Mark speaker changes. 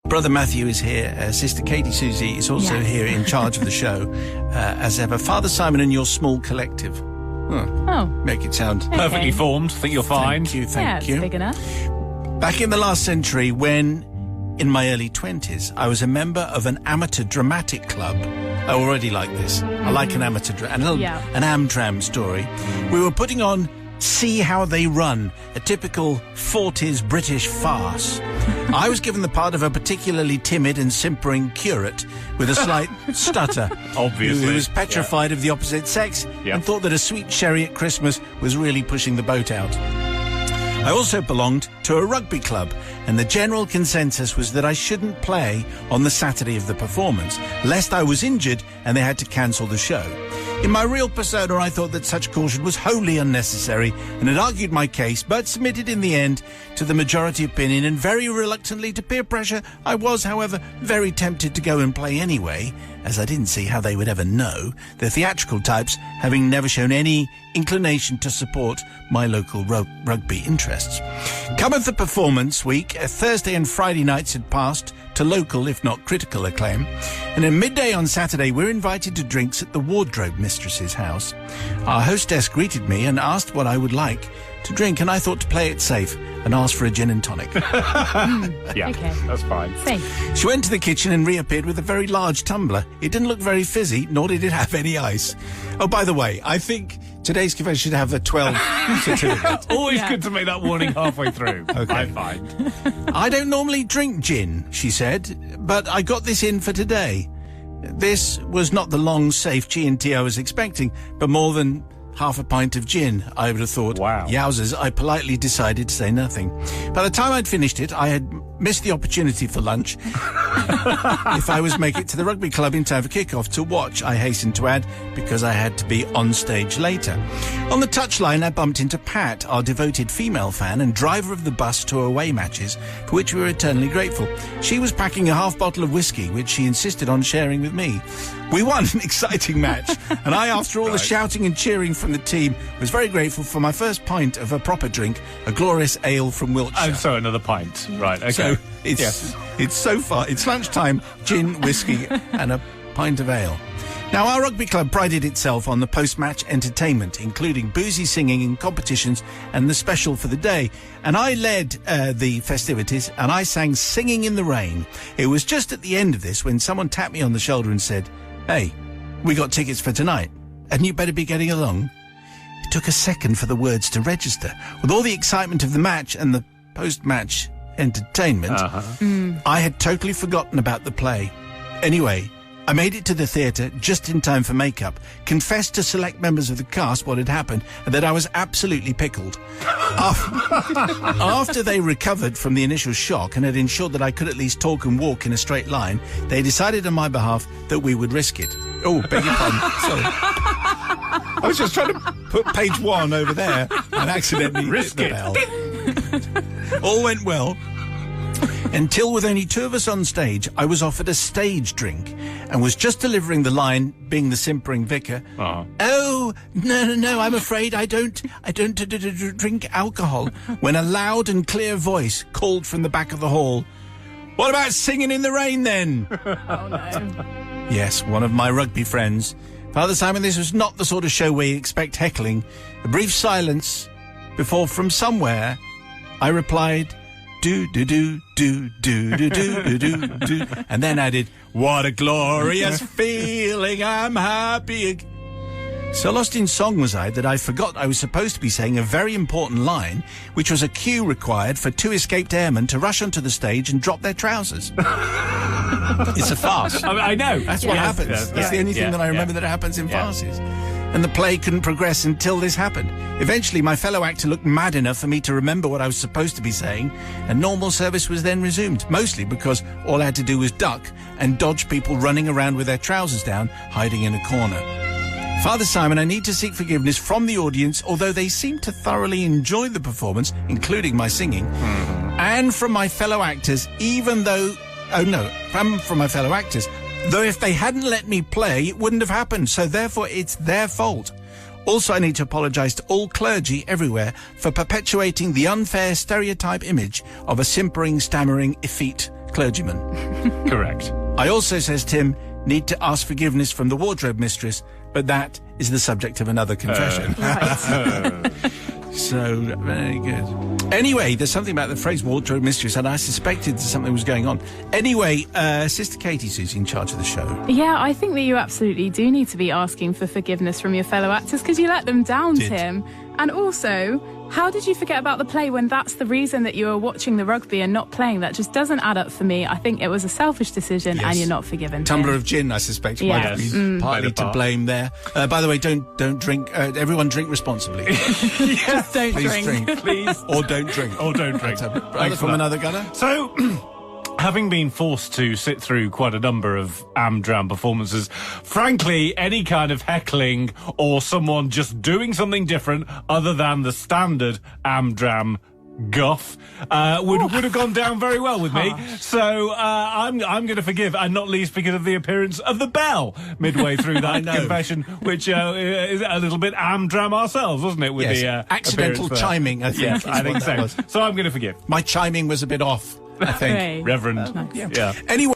Speaker 1: Brother Matthew is here. Sister Katie Susie is also here in charge of the show, as ever. Father Simon and your small collective. Make it sound
Speaker 2: perfectly formed. Think you're fine.
Speaker 1: Thank you.
Speaker 3: It's big enough.
Speaker 1: Back in the last century, when in my early 20s, I was a member of an amateur dramatic club. I already like this. I like an amateur an Amtram story. We were putting on See How They Run, a typical 40s British farce. I was given the part of a particularly timid and simpering curate with a slight stutter.
Speaker 2: Obviously.
Speaker 1: Who was petrified of the opposite sex and thought that a sweet sherry at Christmas was really pushing the boat out. I also belonged to a rugby club, and the general consensus was that I shouldn't play on the Saturday of the performance, lest I was injured and they had to cancel the show. In my real persona, I thought that such caution was wholly unnecessary and had argued my case, but submitted in the end to the majority opinion, and very reluctantly to peer pressure. I was, however, very tempted to go and play anyway, as I didn't see how they would ever know, the theatrical types having never shown any inclination to support my local rugby interests. Cometh the performance week, Thursday and Friday nights had passed to local, if not critical, acclaim, and at midday on Saturday we're invited to drinks at the wardrobe mistress's house. Our hostess greeted me and asked what I would like to drink, and I thought to play it safe and asked for a gin and tonic.
Speaker 2: That's fine.
Speaker 3: Safe.
Speaker 1: She went to the kitchen and reappeared with a very large tumbler. It didn't look very fizzy, nor did it have any ice. Oh, by the way, I think today's confession should have a 12 certificate.
Speaker 2: Always good to make that warning halfway through.
Speaker 1: Okay.
Speaker 2: I find.
Speaker 1: I don't normally drink gin, she said, but I got this in for today. This was not the long, safe G&T I was expecting, but more than half a pint of gin, I would have thought.
Speaker 2: Wow.
Speaker 1: Yowzers, I politely decided to say nothing. By the time I'd finished it, I had missed the opportunity for lunch. If I was make it to the rugby club in time for kick-off to watch, I hastened to add, because I had to be on stage later. On the touchline, I bumped into Pat, our devoted female fan and driver of the bus to away matches, for which we were eternally grateful. She was packing a half bottle of whiskey, which she insisted on sharing with me. We won an exciting match, and I, after all the shouting and cheering from the team, was very grateful for my first pint of a proper drink, a glorious ale from Wiltshire.
Speaker 2: Oh, so another pint. Right, okay.
Speaker 1: So it's so far, it's lunchtime, gin, whiskey, and a pint of ale. Now, our rugby club prided itself on the post-match entertainment, including boozy singing and competitions and the special for the day. And I led the festivities, and I sang Singing in the Rain. It was just at the end of this when someone tapped me on the shoulder and said, "Hey, we got tickets for tonight, and you better be getting along." It took a second for the words to register. With all the excitement of the match and the post-match entertainment, I had totally forgotten about the play. Anyway, I made it to the theatre just in time for makeup, confessed to select members of the cast what had happened, and that I was absolutely pickled. After they recovered from the initial shock and had ensured that I could at least talk and walk in a straight line, they decided on my behalf that we would risk it. Oh, beg your pardon. Sorry. I was just trying to put page 1 over there and accidentally
Speaker 2: risk
Speaker 1: hit the bell. All went well. Until, with only 2 of us on stage, I was offered a stage drink and was just delivering the line, being the simpering vicar. Oh, no, I'm afraid I don't drink alcohol, when a loud and clear voice called from the back of the hall, "What about Singing in the Rain, then?"
Speaker 3: Oh, no.
Speaker 1: Yes, one of my rugby friends. Father Simon, this was not the sort of show where you expect heckling. A brief silence before, from somewhere, I replied, "Do, do, do, do, do, do, do, do, do," and then added, "What a glorious feeling, I'm happy." So lost in song was I that I forgot I was supposed to be saying a very important line, which was a cue required for 2 escaped airmen to rush onto the stage and drop their trousers. It's a farce.
Speaker 2: I know.
Speaker 1: That's what happens. That's the only thing that I remember that happens in farces. And the play couldn't progress until this happened. Eventually, my fellow actor looked mad enough for me to remember what I was supposed to be saying, and normal service was then resumed, mostly because all I had to do was duck and dodge people running around with their trousers down, hiding in a corner. Father Simon, I need to seek forgiveness from the audience, although they seemed to thoroughly enjoy the performance, including my singing, and from my fellow actors, even though... from my fellow actors. Though if they hadn't let me play, it wouldn't have happened, so therefore it's their fault. Also, I need to apologise to all clergy everywhere for perpetuating the unfair stereotype image of a simpering, stammering, effete clergyman.
Speaker 2: Correct.
Speaker 1: I also, says Tim, need to ask forgiveness from the wardrobe mistress, but that is the subject of another confession. So, very good. Anyway, there's something about the phrase wardrobe mistress, and I suspected something was going on. Anyway, Sister Katie's who's in charge of the show.
Speaker 3: Yeah, I think that you absolutely do need to be asking for forgiveness from your fellow actors because you let them down, Tim. And also, how did you forget about the play when that's the reason that you were watching the rugby and not playing? That just doesn't add up for me. I think it was a selfish decision and you're not forgiven.
Speaker 1: Tumbler of gin, I suspect, might be partly to blame there. By the way, don't drink. Everyone drink responsibly.
Speaker 3: Just don't
Speaker 1: Please drink.
Speaker 2: Please.
Speaker 1: Or don't drink.
Speaker 2: Or don't drink.
Speaker 1: Thanks from another gunner.
Speaker 2: So, having been forced to sit through quite a number of Amdram performances, frankly, any kind of heckling or someone just doing something different other than the standard Amdram guff would have gone down very well with me. So I'm going to forgive, and not least because of the appearance of the bell midway through that confession, which is a little bit Amdram ourselves, wasn't it? With the
Speaker 1: accidental chiming, I think.
Speaker 2: Yes, I think so. So I'm going to forgive.
Speaker 1: My chiming was a bit off, I think.
Speaker 3: Great.
Speaker 2: Reverend.
Speaker 3: Nice.
Speaker 2: Yeah.
Speaker 1: Anyway.